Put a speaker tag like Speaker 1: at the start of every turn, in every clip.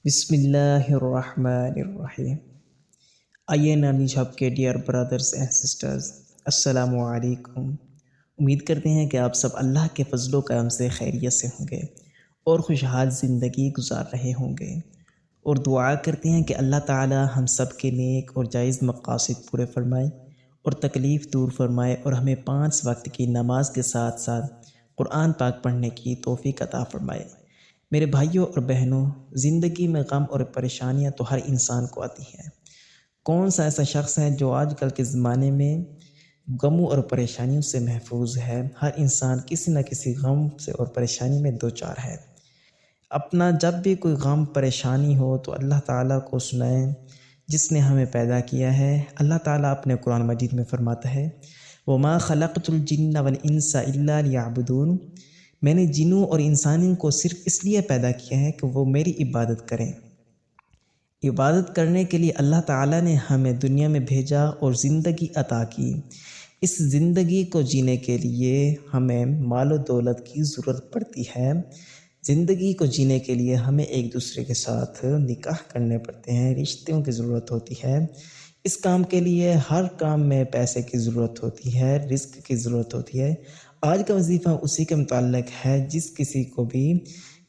Speaker 1: بسم اللہ الرحمن الرحیم۔ آئیے نانی شاپ کے ڈیئر برادرز اینڈ سسٹرز، السلام علیکم۔ امید کرتے ہیں کہ آپ سب اللہ کے فضل و کرم سے خیریت سے ہوں گے اور خوشحال زندگی گزار رہے ہوں گے، اور دعا کرتے ہیں کہ اللہ تعالی ہم سب کے نیک اور جائز مقاصد پورے فرمائے اور تکلیف دور فرمائے، اور ہمیں 5 وقت کی نماز کے ساتھ ساتھ قرآن پاک پڑھنے کی توفیق عطا فرمائے۔ میرے بھائیوں اور بہنوں، زندگی میں غم اور پریشانیاں تو ہر انسان کو آتی ہیں۔ کون سا ایسا شخص ہے جو آج کل کے زمانے میں غموں اور پریشانیوں سے محفوظ ہے؟ ہر انسان کسی نہ کسی غم سے اور پریشانی میں دوچار ہے۔ اپنا جب بھی کوئی غم پریشانی ہو تو اللہ تعالیٰ کو سنائیں جس نے ہمیں پیدا کیا ہے۔ اللہ تعالیٰ اپنے قرآن مجید میں فرماتا ہے وَمَا خَلَقْتُ الْجِنَّ وَالْإِنسَ إِلَّا لِيَعْبُدُونَ، میں نے جنوں اور انسانوں کو صرف اس لیے پیدا کیا ہے کہ وہ میری عبادت کریں۔ عبادت کرنے کے لیے اللہ تعالیٰ نے ہمیں دنیا میں بھیجا اور زندگی عطا کی۔ اس زندگی کو جینے کے لیے ہمیں مال و دولت کی ضرورت پڑتی ہے۔ زندگی کو جینے کے لیے ہمیں ایک دوسرے کے ساتھ نکاح کرنے پڑتے ہیں، رشتوں کی ضرورت ہوتی ہے۔ اس کام کے لیے ہر کام میں پیسے کی ضرورت ہوتی ہے، رزق کی ضرورت ہوتی ہے۔ آج کا وظیفہ اسی کے متعلق ہے، جس کسی کو بھی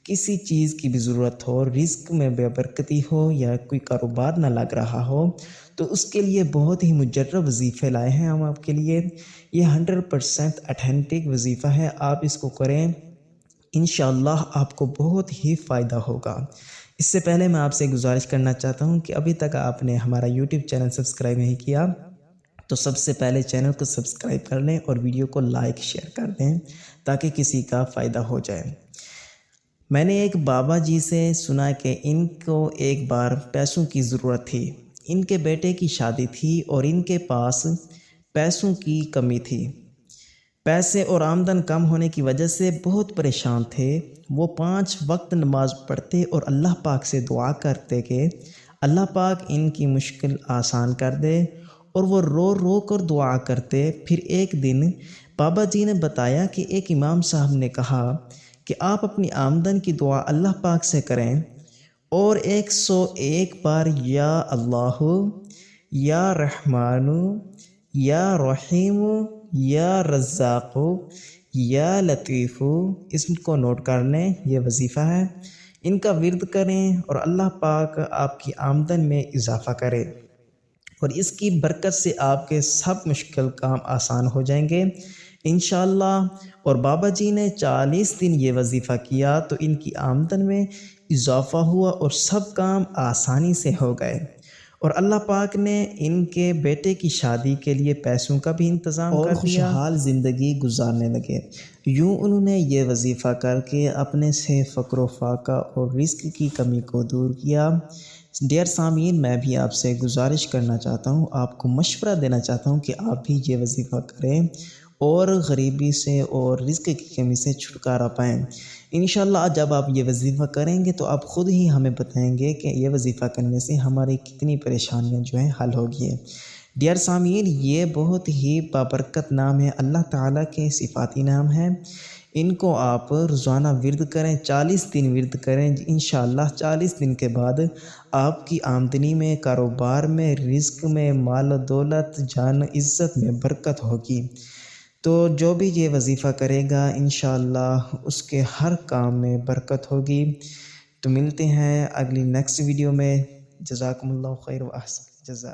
Speaker 1: کسی چیز کی بھی ضرورت ہو، رزق میں بے برکتی ہو یا کوئی کاروبار نہ لگ رہا ہو، تو اس کے لیے بہت ہی مجرب وظیفے لائے ہیں ہم آپ کے لیے۔ یہ 100% اتھینٹک وظیفہ ہے، آپ اس کو کریں، انشاءاللہ آپ کو بہت ہی فائدہ ہوگا۔ اس سے پہلے میں آپ سے گزارش کرنا چاہتا ہوں کہ ابھی تک آپ نے ہمارا یوٹیوب چینل سبسکرائب نہیں کیا تو سب سے پہلے چینل کو سبسکرائب کر لیں اور ویڈیو کو لائک شیئر کر دیں تاکہ کسی کا فائدہ ہو جائے۔ میں نے ایک بابا جی سے سنا کہ ان کو ایک بار پیسوں کی ضرورت تھی۔ ان کے بیٹے کی شادی تھی اور ان کے پاس پیسوں کی کمی تھی۔ پیسے اور آمدن کم ہونے کی وجہ سے بہت پریشان تھے۔ وہ 5 وقت نماز پڑھتے اور اللہ پاک سے دعا کرتے کہ اللہ پاک ان کی مشکل آسان کر دے، اور وہ رو رو کر دعا کرتے۔ پھر ایک دن بابا جی نے بتایا کہ ایک امام صاحب نے کہا کہ آپ اپنی آمدن کی دعا اللہ پاک سے کریں اور 101 بار یا اللہ، یا رحمان، یا رحیم، یا رزاق، یا لطیف، اسم کو نوٹ کر لیں، یہ وظیفہ ہے۔ ان کا ورد کریں اور اللہ پاک آپ کی آمدن میں اضافہ کرے، اور اس کی برکت سے آپ کے سب مشکل کام آسان ہو جائیں گے انشاءاللہ۔ اور بابا جی نے 40 دن یہ وظیفہ کیا تو ان کی آمدن میں اضافہ ہوا اور سب کام آسانی سے ہو گئے، اور اللہ پاک نے ان کے بیٹے کی شادی کے لیے پیسوں کا بھی انتظام کر دیا اور خوشحال زندگی گزارنے لگے۔ یوں انہوں نے یہ وظیفہ کر کے اپنے سے فقر و فاقہ اور رزق کی کمی کو دور کیا۔ ڈیئر سامعین، میں بھی آپ سے گزارش کرنا چاہتا ہوں، آپ کو مشورہ دینا چاہتا ہوں کہ آپ بھی یہ وظیفہ کریں اور غریبی سے اور رزق کی کمی سے چھٹکارا پائیں۔ انشاءاللہ جب آپ یہ وظیفہ کریں گے تو آپ خود ہی ہمیں بتائیں گے کہ یہ وظیفہ کرنے سے ہماری کتنی پریشانیاں جو ہیں حل ہوگی۔ ڈیئر سامعین، یہ بہت ہی بابرکت نام ہے، اللہ تعالیٰ کے صفاتی نام ہے۔ ان کو آپ روزانہ ورد کریں، 40 دن ورد کریں، انشاءاللہ 40 دن کے بعد آپ کی آمدنی میں، کاروبار میں، رزق میں، مال و دولت، جان عزت میں برکت ہوگی۔ تو جو بھی یہ وظیفہ کرے گا انشاءاللہ اس کے ہر کام میں برکت ہوگی۔ تو ملتے ہیں اگلی نیکسٹ ویڈیو میں۔ جزاکم اللہ خیر و احسن جزا۔